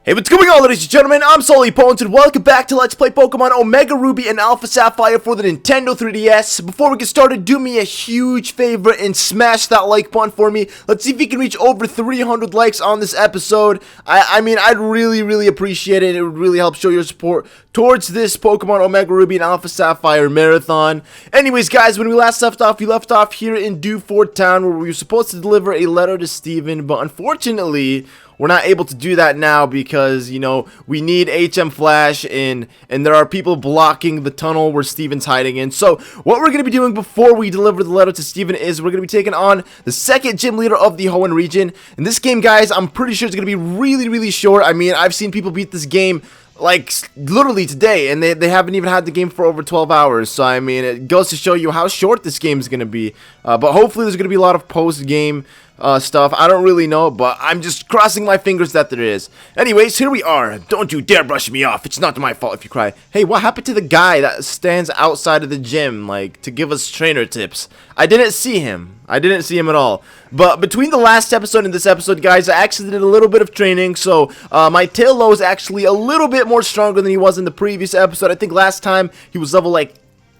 Hey, what's going on, ladies and gentlemen? I'm SullyPwnz, and welcome back to Let's Play Pokemon Omega Ruby and Alpha Sapphire for the Nintendo 3DS. Before we get started, do me a huge favor and smash that like button for me. Let's see if we can reach over 300 likes on this episode. I mean, I'd really appreciate it. It would really help show your support towards this Pokemon Omega Ruby and Alpha Sapphire marathon. Anyways, guys, when we last left off, we left off here in Dewford Town, where we were supposed to deliver a letter to Steven, but unfortunately, we're not able to do that now because, you know, we need HM Flash and there are people blocking the tunnel where Steven's hiding in. So what we're going to be doing before we deliver the letter to Steven is we're going to be taking on the second gym leader of the Hoenn region. In this game, guys, I'm pretty sure it's going to be really short. I mean, I've seen people beat this game like literally today, and they haven't even had the game for over 12 hours. So I mean, it goes to show you how short this game is going to be. But hopefully there's going to be a lot of post-game stuff. I don't really know, but I'm just crossing my fingers that there is. Anyways, here we are. Don't you dare brush me off. It's not my fault if you cry. Hey, what happened to the guy that stands outside of the gym, like, to give us trainer tips? I didn't see him. I didn't see him at all. But between the last episode and this episode, guys, I actually did a little bit of training. So my Taillow is actually a little bit more stronger than he was in the previous episode. I think last time he was level, like,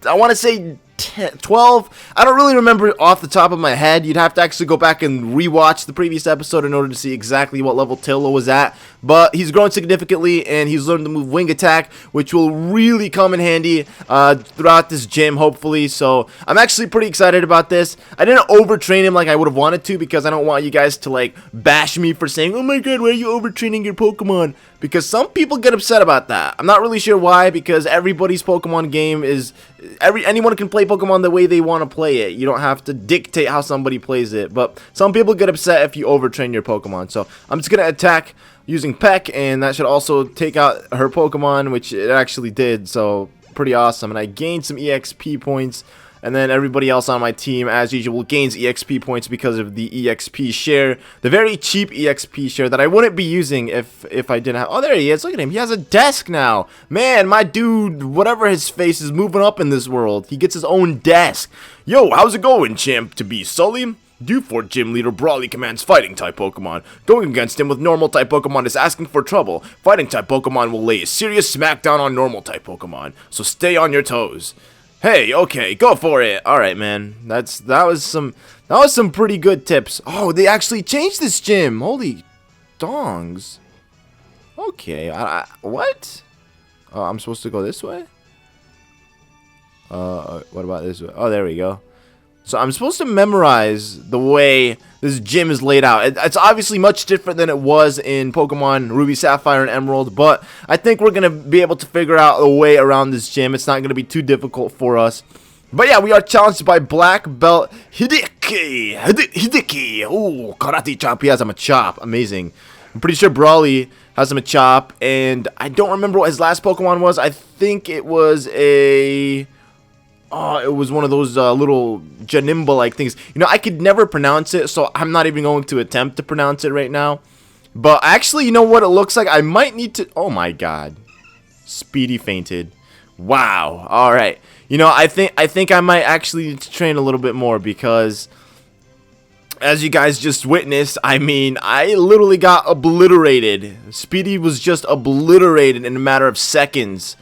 I want to say 12. I don't really remember off the top of my head. You'd have to actually go back and rewatch the previous episode in order to see exactly what level Taillow was at. But he's grown significantly, and he's learned to move Wing Attack, which will really come in handy throughout this gym, hopefully. So I'm actually pretty excited about this. I didn't overtrain him like I would have wanted to, because I don't want you guys to, like, bash me for saying, oh my god, why are you overtraining your Pokemon? Because some people get upset about that. I'm not really sure why, because everybody's Pokemon game is anyone can play Pokemon the way they want to play it. You don't have to dictate how somebody plays it. But some people get upset if you overtrain your Pokemon. So I'm just gonna attack using Peck, and that should also take out her Pokemon, which it actually did. So pretty awesome. And I gained some EXP points. And then everybody else on my team, as usual, gains EXP points because of the EXP share. The very cheap EXP share that I wouldn't be using if I didn't have... Oh, there he is. Look at him. He has a desk now. Man, my dude, whatever his face, is moving up in this world. He gets his own desk. Yo, how's it going, champ? To be Sully? Dewford Gym Leader Brawley commands Fighting-type Pokemon. Going against him with Normal-type Pokemon is asking for trouble. Fighting-type Pokemon will lay a serious smackdown on Normal-type Pokemon, so stay on your toes. Hey, okay, go for it. All right, man. That was some pretty good tips. Oh, they actually changed this gym. Holy dongs. Okay, what? Oh, I'm supposed to go this way? What about this way? Oh, there we go. So I'm supposed to memorize the way this gym is laid out. It's obviously much different than it was in Pokemon Ruby, Sapphire, and Emerald, but I think we're going to be able to figure out a way around this gym. It's not going to be too difficult for us. But yeah, we are challenged by Black Belt Hideki. Oh, Karate Chop. He has him a chop. Amazing. I'm pretty sure Brawley has him a chop, and I don't remember what his last Pokemon was. I think it was a... Oh, it was one of those little Janimba-like things. You know, I could never pronounce it, so I'm not even going to attempt to pronounce it right now. But actually, you know what it looks like? I might need to... Oh my god. Speedy fainted. Wow. Alright. You know, I think I might actually need to train a little bit more, because as you guys just witnessed, I mean, I literally got obliterated. Speedy was just obliterated in a matter of seconds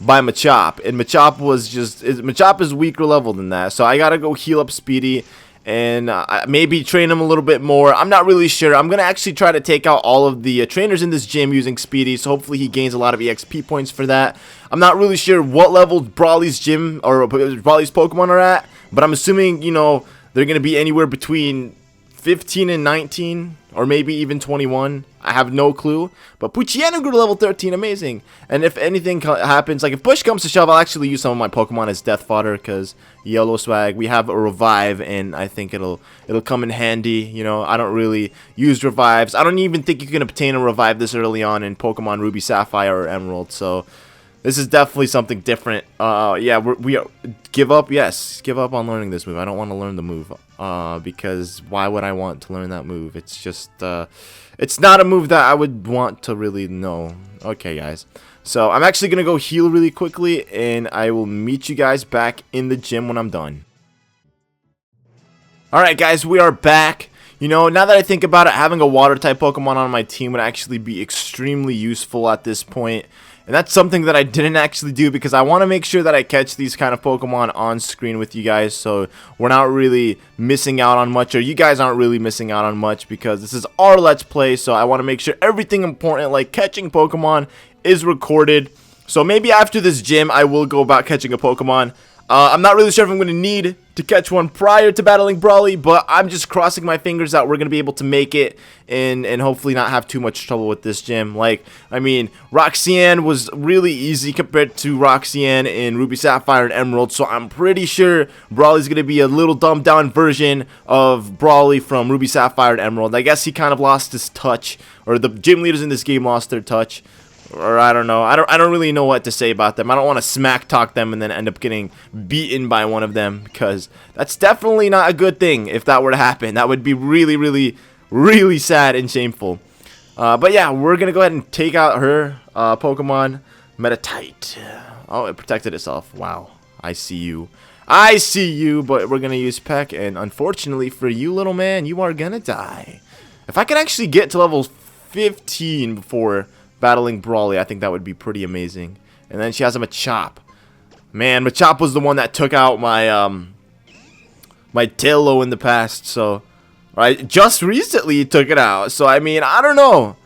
by Machop, and Machop is weaker level than that, so I gotta go heal up Speedy and maybe train him a little bit more. I'm not really sure. I'm gonna actually try to take out all of the trainers in this gym using Speedy, so hopefully he gains a lot of EXP points for that. I'm not really sure what level Brawley's gym or Brawley's Pokemon are at, but I'm assuming, you know, they're gonna be anywhere between 15 and 19, or maybe even 21. I have no clue. But Puchiano grew to level 13, amazing. And if anything happens, like if push comes to shove, I'll actually use some of my Pokemon as death fodder, because Yellow Swag, we have a revive, and I think it'll come in handy. You know, I don't really use revives. I don't even think you can obtain a revive this early on in Pokemon Ruby, Sapphire, or Emerald. So this is definitely something different. Yeah, we give up. Yes, give up on learning this move. I don't want to learn the move. Because why would I want to learn that move? It's just, it's not a move that I would want to really know. Okay, guys. So I'm actually going to go heal really quickly, and I will meet you guys back in the gym when I'm done. Alright, guys, we are back. You know, now that I think about it, having a water type Pokemon on my team would actually be extremely useful at this point. And that's something that I didn't actually do because I want to make sure that I catch these kind of Pokemon on screen with you guys, so we're not really missing out on much, or you guys aren't really missing out on much, because this is our Let's Play, so I want to make sure everything important like catching Pokemon is recorded. So maybe after this gym I will go about catching a Pokemon. I'm not really sure if I'm going to need to catch one prior to battling Brawley, but I'm just crossing my fingers that we're going to be able to make it and hopefully not have too much trouble with this gym. Like, I mean, Roxanne was really easy compared to Roxanne in Ruby, Sapphire, and Emerald, so I'm pretty sure Brawley's going to be a little dumbed down version of Brawley from Ruby, Sapphire, and Emerald. I guess he kind of lost his touch, or the gym leaders in this game lost their touch. Or I don't know. I don't really know what to say about them. I don't want to smack talk them and then end up getting beaten by one of them, because that's definitely not a good thing if that were to happen. That would be really, really, really sad and shameful. But yeah, we're going to go ahead and take out her Pokemon Metatite. Oh, it protected itself. Wow. I see you. I see you, but we're going to use Peck, and unfortunately for you, little man, you are going to die. If I could actually get to level 15 before battling Brawley, I think that would be pretty amazing. And then she has a Machop. Man, Machop was the one that took out my my Taillow in the past. So, right, just recently he took it out. So I mean, I don't know.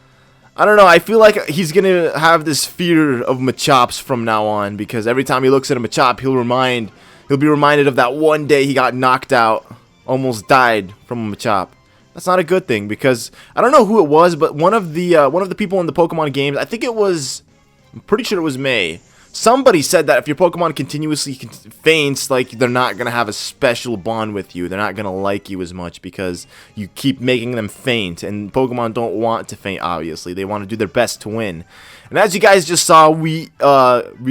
I feel like he's gonna have this fear of Machops from now on, because every time he looks at a Machop, he'll be reminded of that one day he got knocked out, almost died from a Machop. That's not a good thing, because I don't know who it was, but one of the people in the Pokemon games, I'm pretty sure it was May. Somebody said that if your Pokemon continuously faints, like, they're not gonna have a special bond with you. They're not gonna like you as much because you keep making them faint, and Pokemon don't want to faint. Obviously, they want to do their best to win. And as you guys just saw, we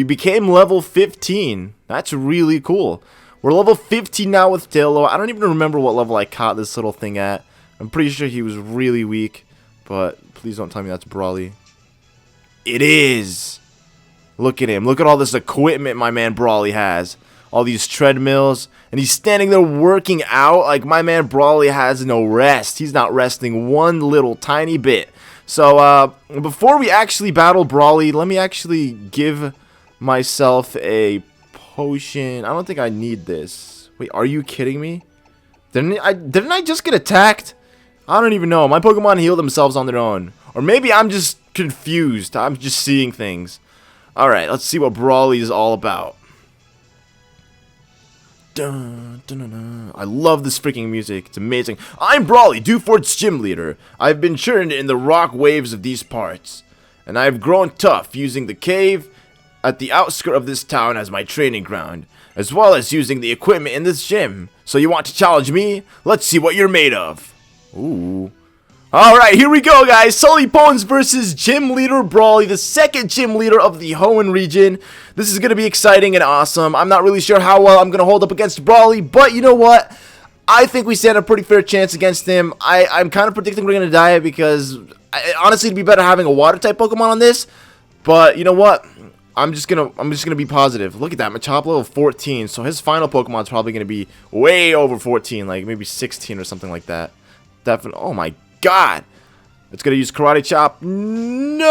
became level 15. That's really cool. We're level 15 now with Taillow. I don't even remember what level I caught this little thing at. I'm pretty sure he was really weak, but please don't tell me that's Brawley. It is! Look at him. Look at all this equipment my man Brawley has. All these treadmills, and he's standing there working out. Like, my man Brawley has no rest. He's not resting one little tiny bit. So, before we actually battle Brawley, let me actually give myself a potion. I don't think I need this. Wait, are you kidding me? Didn't I just get attacked? I don't even know. My Pokemon heal themselves on their own. Or maybe I'm just confused. I'm just seeing things. Alright, let's see what Brawley is all about. Dun, dun, dun, dun. I love this freaking music. It's amazing. I'm Brawley, Dewfort's gym leader. I've been churned in the rock waves of these parts, and I've grown tough using the cave at the outskirts of this town as my training ground, as well as using the equipment in this gym. So you want to challenge me? Let's see what you're made of. Ooh. Alright, here we go, guys. SullyPwnz versus Gym Leader Brawley, the second gym leader of the Hoenn region. This is going to be exciting and awesome. I'm not really sure how well I'm going to hold up against Brawley, but you know what? I think we stand a pretty fair chance against him. I'm kind of predicting we're going to die because, honestly, it'd be better having a water type Pokemon on this. But you know what? I'm just gonna be positive. Look at that, Machop level 14. So his final Pokemon's probably gonna be way over 14, like maybe 16 or something like that. Definitely. Oh my God! It's gonna use Karate Chop. No,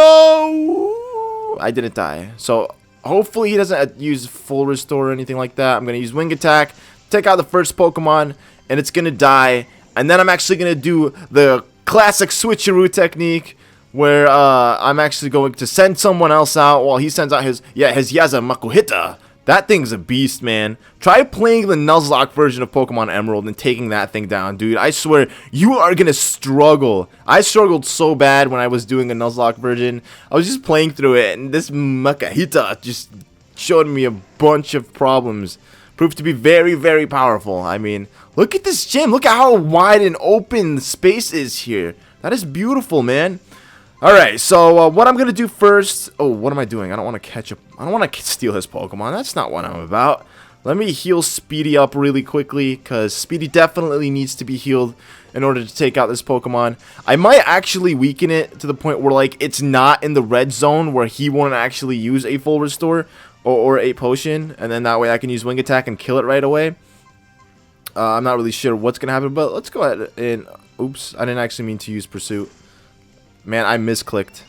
I didn't die. So hopefully he doesn't use Full Restore or anything like that. I'm gonna use Wing Attack, take out the first Pokemon, and it's gonna die. And then I'm actually gonna do the classic switcheroo technique, where I'm actually going to send someone else out while he sends out his Yaza Makuhita. That thing's a beast, man. Try playing the Nuzlocke version of Pokemon Emerald and taking that thing down, dude. I swear, you are gonna struggle. I struggled so bad when I was doing a Nuzlocke version. I was just playing through it, and this Makuhita just showed me a bunch of problems. Proved to be very, very powerful. I mean, look at this gym. Look at how wide and open the space is here. That is beautiful, man. Alright, so what I'm going to do first... Oh, what am I doing? I don't want to catch up. I don't want to steal his Pokemon. That's not what I'm about. Let me heal Speedy up really quickly, because Speedy definitely needs to be healed in order to take out this Pokemon. I might actually weaken it to the point where, like, it's not in the red zone where he won't actually use a full restore or a potion, and then that way I can use Wing Attack and kill it right away. I'm not really sure what's going to happen, but let's go ahead and... Oops, I didn't actually mean to use Pursuit. Man, I misclicked.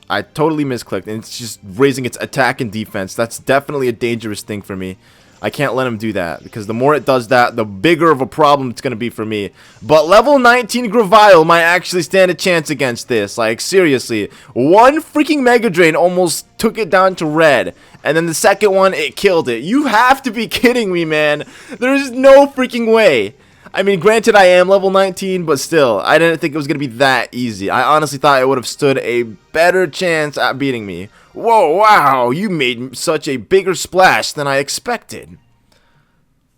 I totally misclicked, and it's just raising its attack and defense. That's definitely a dangerous thing for me. I can't let him do that, because the more it does that, the bigger of a problem it's going to be for me. But level 19 Gravile might actually stand a chance against this. Like, seriously. One freaking Mega Drain almost took it down to red. And then the second one, it killed it. You have to be kidding me, man. There's no freaking way. I mean, granted, I am level 19, but still, I didn't think it was going to be that easy. I honestly thought it would have stood a better chance at beating me. Whoa, wow, you made such a bigger splash than I expected.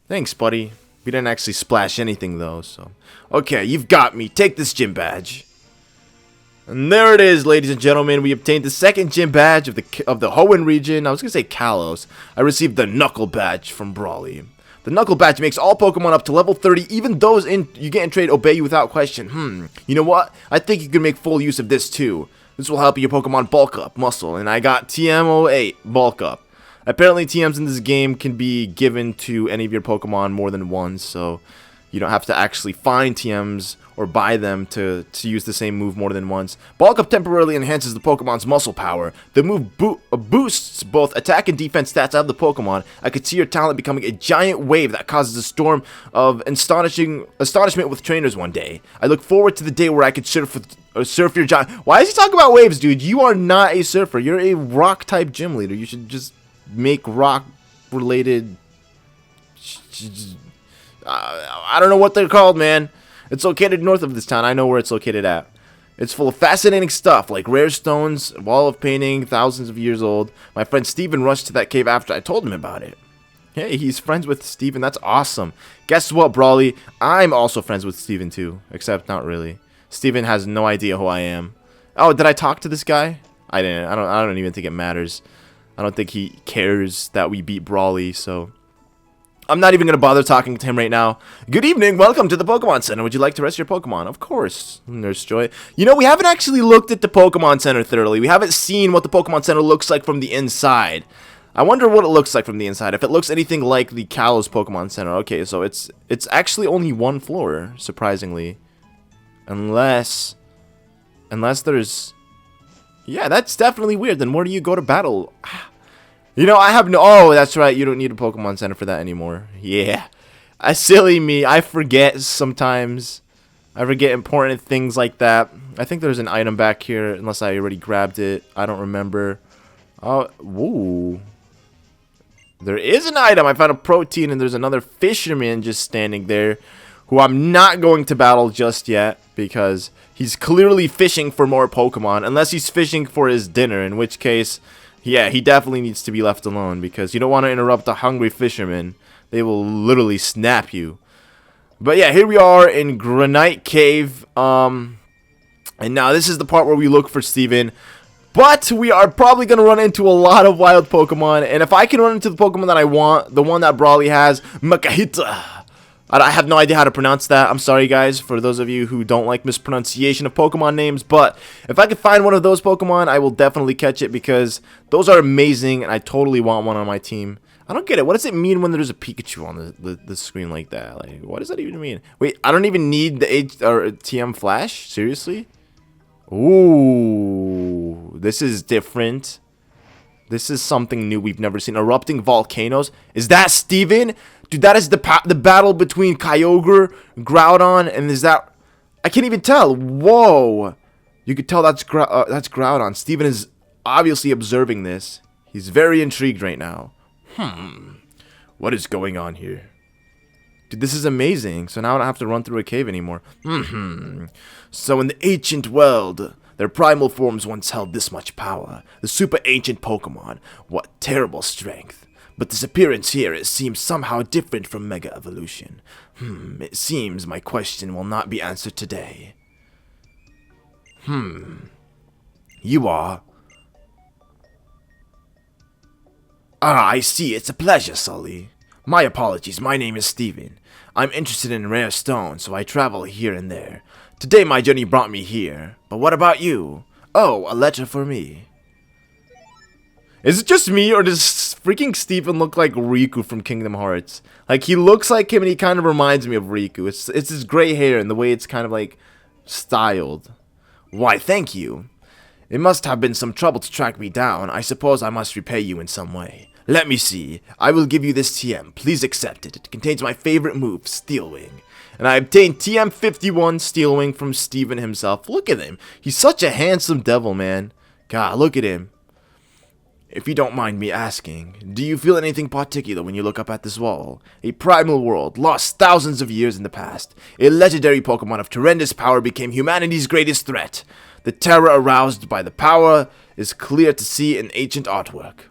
Thanks, buddy. We didn't actually splash anything, though, so. Okay, you've got me. Take this gym badge. And there it is, ladies and gentlemen. We obtained the second gym badge of the Hoenn region. I was going to say Kalos. I received the Knuckle Badge from Brawley. The Knuckle Badge makes all Pokemon up to level 30, even those you get in trade, obey you without question. You know what? I think you can make full use of this too. This will help your Pokemon bulk up, muscle, and I got TM08, bulk up. Apparently TMs in this game can be given to any of your Pokemon more than once, so you don't have to actually find TMs or buy them to use the same move more than once. Bulk up temporarily enhances the Pokemon's muscle power. The move boosts both attack and defense stats out of the Pokemon. I could see your talent becoming a giant wave that causes a storm of astonishment with trainers one day. I look forward to the day where I could surf your giant. Why is he talking about waves, dude? You are not a surfer. You're a rock type gym leader. You should just make rock related. I don't know what they're called, man. It's located north of this town. I know where it's located at. It's full of fascinating stuff, like rare stones, a wall of painting, thousands of years old. My friend Steven rushed to that cave after I told him about it. Hey, he's friends with Steven. That's awesome. Guess what, Brawley? I'm also friends with Steven, too. Except not really. Steven has no idea who I am. Oh, did I talk to this guy? I didn't. I don't even think it matters. I don't think he cares that we beat Brawley, so I'm not even going to bother talking to him right now. Good evening. Welcome to the Pokemon Center. Would you like to rest your Pokemon? Of course, Nurse Joy. You know, we haven't actually looked at the Pokemon Center thoroughly. We haven't seen what the Pokemon Center looks like from the inside. I wonder what it looks like from the inside. If it looks anything like the Kalos Pokemon Center. Okay, so it's actually only one floor, surprisingly. Unless there's... Yeah, that's definitely weird. Then where do you go to battle? You know, I have no... Oh, that's right. You don't need a Pokemon Center for that anymore. Yeah. Silly me. I forget sometimes. I forget important things like that. I think there's an item back here, unless I already grabbed it. I don't remember. Oh, woo. There is an item. I found a protein, and there's another fisherman just standing there, who I'm not going to battle just yet, because he's clearly fishing for more Pokemon, unless he's fishing for his dinner, in which case... Yeah, he definitely needs to be left alone, because you don't want to interrupt a hungry fisherman. They will literally snap you. But yeah, here we are in Granite Cave. And now this is the part where we look for Steven. But we are probably going to run into a lot of wild Pokemon. And if I can run into the Pokemon that I want, the one that Brawley has, Makahita. I have no idea how to pronounce that. I'm sorry, guys, for those of you who don't like mispronunciation of Pokemon names. But if I can find one of those Pokemon, I will definitely catch it, because those are amazing, and I totally want one on my team. I don't get it. What does it mean when there's a Pikachu on the screen like that? Like, what does that even mean? Wait, I don't even need the TM Flash? Seriously? Ooh, this is different. This is something new we've never seen. Erupting volcanoes. Is that Steven? Dude, that is the battle between Kyogre, Groudon, and is that... I can't even tell. Whoa. You could tell that's Groudon. Steven is obviously observing this. He's very intrigued right now. What is going on here? Dude, this is amazing. So now I don't have to run through a cave anymore. So in the ancient world... Their primal forms once held this much power. The super ancient Pokemon. What terrible strength. But this appearance here, it seems somehow different from Mega Evolution. It seems my question will not be answered today. You are... Ah, I see. It's a pleasure, Sully. My apologies. My name is Steven. I'm interested in rare stones, so I travel here and there. Today my journey brought me here. But what about you? Oh, a letter for me. Is it just me, or does freaking Steven look like Riku from Kingdom Hearts? Like, he looks like him and he kind of reminds me of Riku. It's his gray hair and the way it's kind of like styled. Why, thank you. It must have been some trouble to track me down. I suppose I must repay you in some way. Let me see. I will give you this TM. Please accept it. It contains my favorite move, Steel Wing. And I obtained TM51 Steel Wing from Steven himself. Look at him. He's such a handsome devil, man. God, look at him. If you don't mind me asking, do you feel anything particular when you look up at this wall? A primal world, lost thousands of years in the past. A legendary Pokemon of tremendous power became humanity's greatest threat. The terror aroused by the power is clear to see in ancient artwork.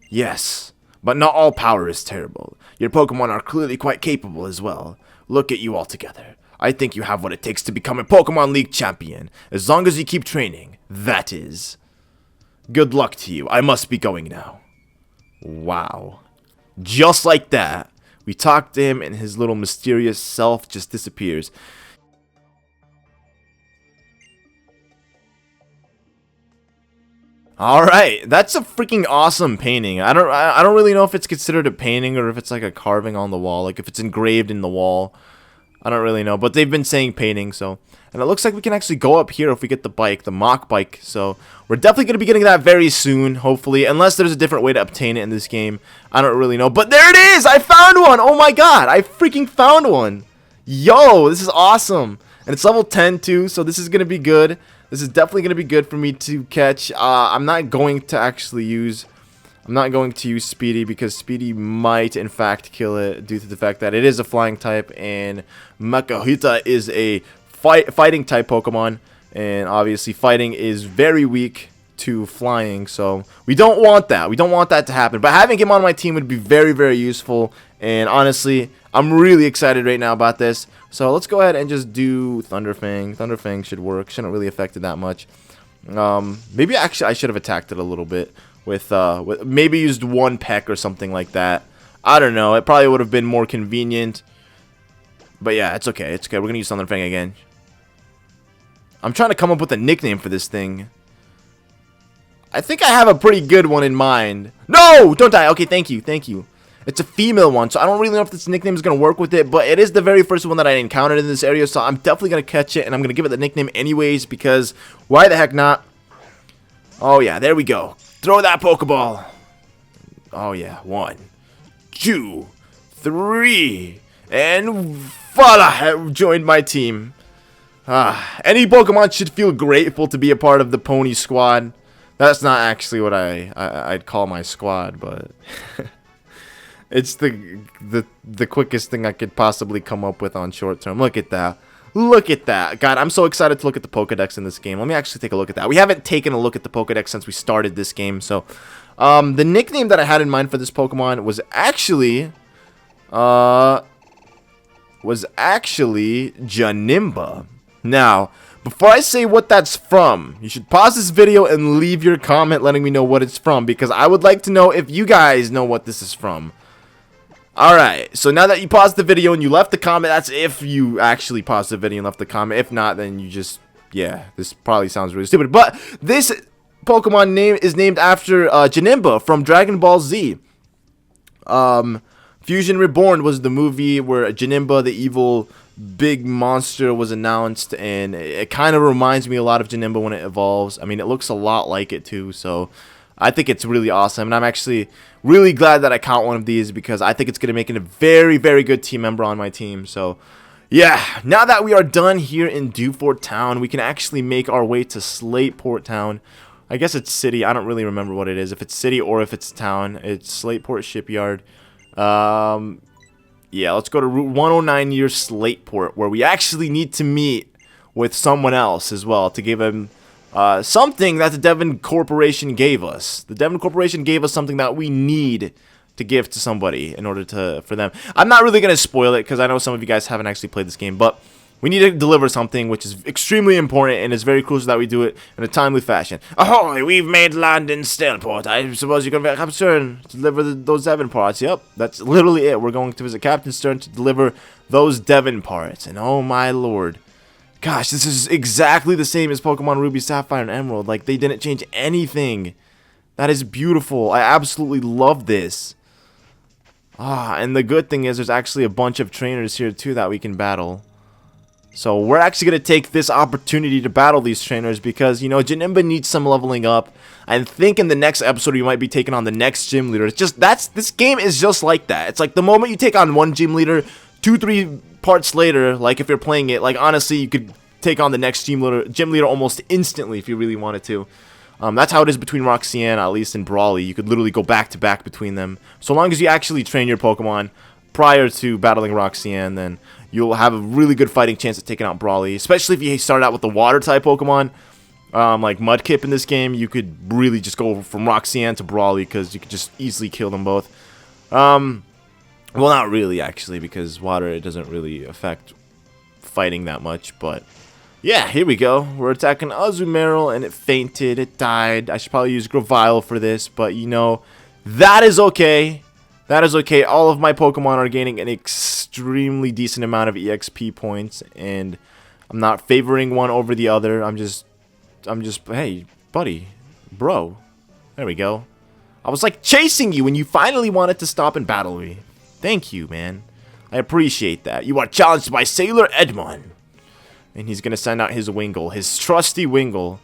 Yes, but not all power is terrible. Your Pokemon are clearly quite capable as well. Look at you all together. I think you have what it takes to become a Pokemon League champion. As long as you keep training, that is. Good luck to you. I must be going now. Wow. Just like that. We talk to him and his little mysterious self just disappears. Alright, that's a freaking awesome painting. I don't really know if it's considered a painting or if it's like a carving on the wall, like if it's engraved in the wall. I don't really know, but they've been saying painting, so. And it looks like we can actually go up here if we get the bike, the mock bike. So we're definitely going to be getting that very soon, hopefully, unless there's a different way to obtain it in this game. I don't really know, but there it is! I found one! Oh my god, I freaking found one! Yo, this is awesome! And it's level 10 too, so this is going to be good. This is definitely going to be good for me to catch. I'm not going to use Speedy because Speedy might in fact kill it due to the fact that it is a flying type and Makahita is a fighting type Pokemon, and obviously fighting is very weak to flying, so we don't want that. We don't want that to happen. But having him on my team would be very, very useful, and honestly, I'm really excited right now about this. So let's go ahead and just do Thunderfang. Thunderfang should work. Shouldn't really affect it that much. Maybe actually I should have attacked it a little bit with maybe used one peck or something like that. I don't know. It probably would have been more convenient. But yeah, it's okay. It's okay. We're gonna use Thunderfang again. I'm trying to come up with a nickname for this thing. I think I have a pretty good one in mind. No! Don't die. Okay, thank you. Thank you. It's a female one, so I don't really know if this nickname is going to work with it, but it is the very first one that I encountered in this area, so I'm definitely going to catch it, and I'm going to give it the nickname anyways, because why the heck not? Oh, yeah, there we go. Throw that Pokeball. Oh, yeah. 1, 2, 3, and voila! Have joined my team. Any Pokemon should feel grateful to be a part of the Pony Squad. That's not actually what I'd call my squad, but it's the quickest thing I could possibly come up with on short term. Look at that. Look at that. God, I'm so excited to look at the Pokedex in this game. Let me actually take a look at that. We haven't taken a look at the Pokedex since we started this game, so the nickname that I had in mind for this Pokemon was actually Janimba. Now, before I say what that's from, you should pause this video and leave your comment letting me know what it's from, because I would like to know if you guys know what this is from. Alright, so now that you paused the video and you left the comment, that's if you actually paused the video and left the comment. If not, then you just, yeah, this probably sounds really stupid. But this Pokemon name is named after Janimba from Dragon Ball Z. Fusion Reborn was the movie where Janimba, the evil big monster, was announced, and it kind of reminds me a lot of Janimba when it evolves. I mean, it looks a lot like it too, so I think it's really awesome, and I'm actually really glad that I caught one of these because I think it's going to make it a very, very good team member on my team. So yeah, now that we are done here in Dewfort Town, we can actually make our way to Slateport Town. I guess it's city. I don't really remember what it is, if it's city or if it's town. It's Slateport Shipyard. Yeah, let's go to Route 109 near Slateport, where we actually need to meet with someone else as well to give him something that the Devon Corporation gave us. The Devon Corporation gave us something that we need to give to somebody in order for them. I'm not really going to spoil it because I know some of you guys haven't actually played this game, but we need to deliver something which is extremely important, and it's very crucial that we do it in a timely fashion. Ahoy, we've made land in Staleport. I suppose you're going to Captain Stern to deliver those Devon parts. Yep, that's literally it. We're going to visit Captain Stern to deliver those Devon parts. And oh my lord. Gosh, this is exactly the same as Pokemon Ruby, Sapphire, and Emerald. Like, they didn't change anything. That is beautiful. I absolutely love this. And the good thing is there's actually a bunch of trainers here too that we can battle. So we're actually going to take this opportunity to battle these trainers because, you know, Janemba needs some leveling up. I think in the next episode we might be taking on the next gym leader. It's just, this game is just like that. It's like the moment you take on one gym leader, 2-3 parts later, like if you're playing it, like honestly you could take on the next gym leader almost instantly if you really wanted to. That's how it is between Roxanne, at least in Brawley. You could literally go back to back between them. So long as you actually train your Pokemon prior to battling Roxanne, then you'll have a really good fighting chance at taking out Brawley. Especially if you start out with the water type Pokemon, like Mudkip in this game, you could really just go from Roxanne to Brawley because you could just easily kill them both. Well, not really actually, because water, it doesn't really affect fighting that much, but yeah, here we go. We're attacking Azumarill, and it fainted. It died. I should probably use Gravile for this, but you know, that is okay. That is okay. All of my Pokemon are gaining an extremely decent amount of EXP points, and I'm not favoring one over the other. I'm just, hey, buddy, bro. There we go. I was like chasing you when you finally wanted to stop and battle me. Thank you, man. I appreciate that. You are challenged by Sailor Edmond. And he's gonna send out his Wingull, his trusty Wingull.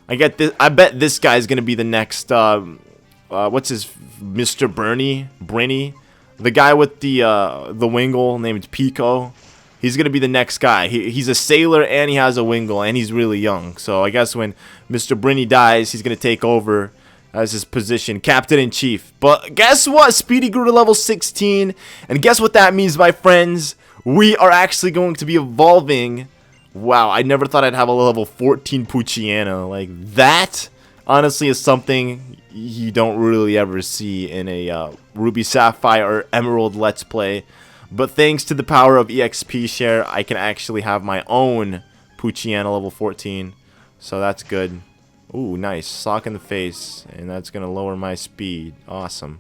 I bet this guy's gonna be the next. What's his Mr. Brinny, the guy with the Wingull named Pico. He's gonna be the next guy. He's a sailor and he has a Wingull and he's really young. So I guess when Mr. Brinny dies, he's gonna take over as his position, Captain in Chief. But guess what? Speedy grew to level 16, and guess what that means, my friends? We are actually going to be evolving. Wow, I never thought I'd have a level 14 Poochyena. Like, that, honestly, is something you don't really ever see in a Ruby, Sapphire, or Emerald Let's Play. But thanks to the power of EXP share, I can actually have my own Poochyena level 14. So that's good. Ooh, nice. Sock in the face. And that's going to lower my speed. Awesome.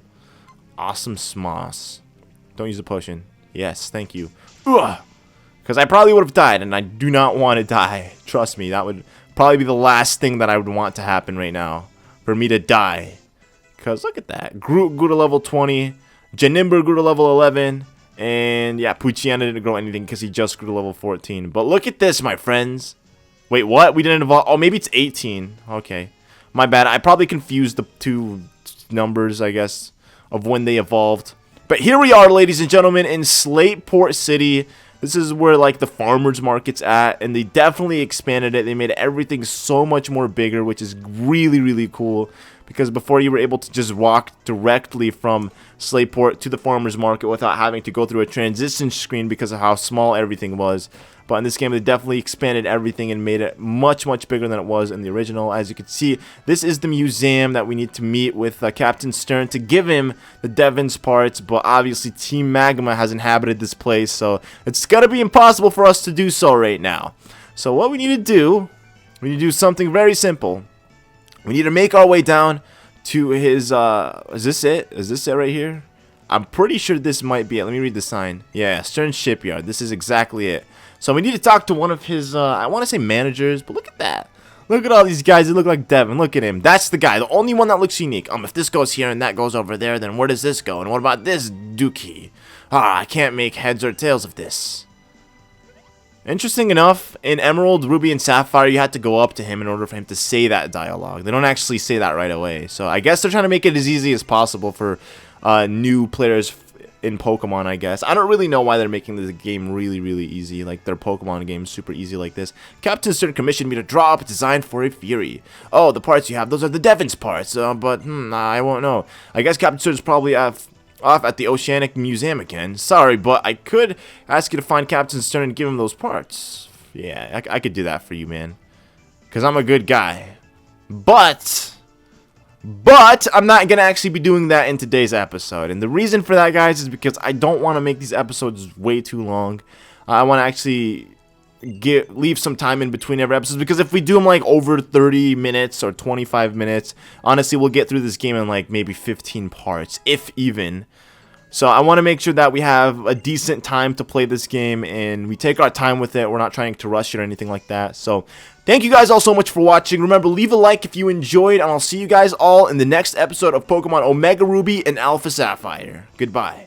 Awesome smoss. Don't use the potion. Yes, thank you. Ugh! Because I probably would have died, and I do not want to die. Trust me, that would probably be the last thing that I would want to happen right now. For me to die. Because look at that. Groot grew to level 20. Janemba grew to level 11. And yeah, Poochyena didn't grow anything because he just grew to level 14. But look at this, my friends. Wait, what? We didn't evolve. Oh, maybe it's 18. Okay. My bad. I probably confused the two numbers, I guess, of when they evolved. But here we are, ladies and gentlemen, in Slateport City. This is where, like, the farmer's market's at, and they definitely expanded it. They made everything so much more bigger, which is really, really cool, because before you were able to just walk directly from Slateport to the farmer's market without having to go through a transition screen because of how small everything was. But in this game, they definitely expanded everything and made it much, much bigger than it was in the original. As you can see, this is the museum that we need to meet with Captain Stern to give him the Devon's parts. But obviously, Team Magma has inhabited this place, so it's going to be impossible for us to do so right now. So what we need to do, we need to do something very simple. We need to make our way down to his, is this it? Is this it right here? I'm pretty sure this might be it. Let me read the sign. Yeah, Stern Shipyard. This is exactly it. So we need to talk to one of his, I want to say managers, but look at that. Look at all these guys that look like Devon. Look at him. That's the guy, the only one that looks unique. If this goes here and that goes over there, then where does this go? And what about this dookie? I can't make heads or tails of this. Interesting enough, in Emerald, Ruby, and Sapphire, you had to go up to him in order for him to say that dialogue. They don't actually say that right away. So I guess they're trying to make it as easy as possible for new players in Pokemon, I guess. I don't really know why they're making this game really, really easy. Like, their Pokemon games super easy like this. Captain Stern commissioned me to draw up a design for a Fury. Oh, the parts you have, those are the Devon's parts. But, I won't know. I guess Captain Stern's probably off at the Oceanic Museum again. Sorry, but I could ask you to find Captain Stern and give him those parts. Yeah, I could do that for you, man. Because I'm a good guy. But I'm not going to actually be doing that in today's episode. And the reason for that, guys, is because I don't want to make these episodes way too long. I want to actually leave some time in between every episode. Because if we do them like over 30 minutes or 25 minutes, honestly, we'll get through this game in like maybe 15 parts, if even. So I want to make sure that we have a decent time to play this game and we take our time with it. We're not trying to rush it or anything like that. So Thank you guys all so much for watching. Remember, leave a like if you enjoyed, and I'll see you guys all in the next episode of Pokemon Omega Ruby and Alpha Sapphire. Goodbye.